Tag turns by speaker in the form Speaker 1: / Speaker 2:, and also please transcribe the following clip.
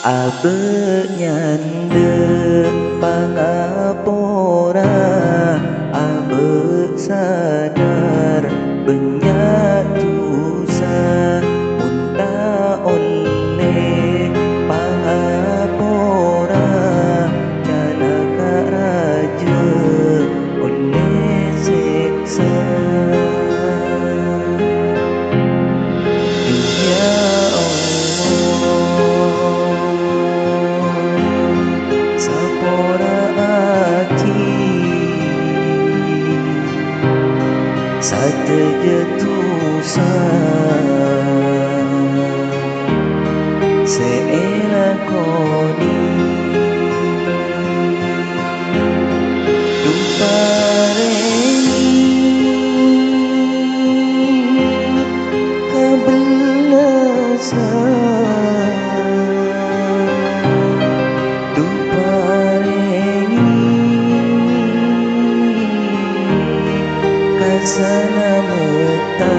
Speaker 1: Abe nyande pangapora, abe sadar benyatusa munta oleh pangapora jalaka raja oleh seksa. Ya Allah, sapora aki sateja tusan seelakoni duparengi kebelasan duparengi keselamatan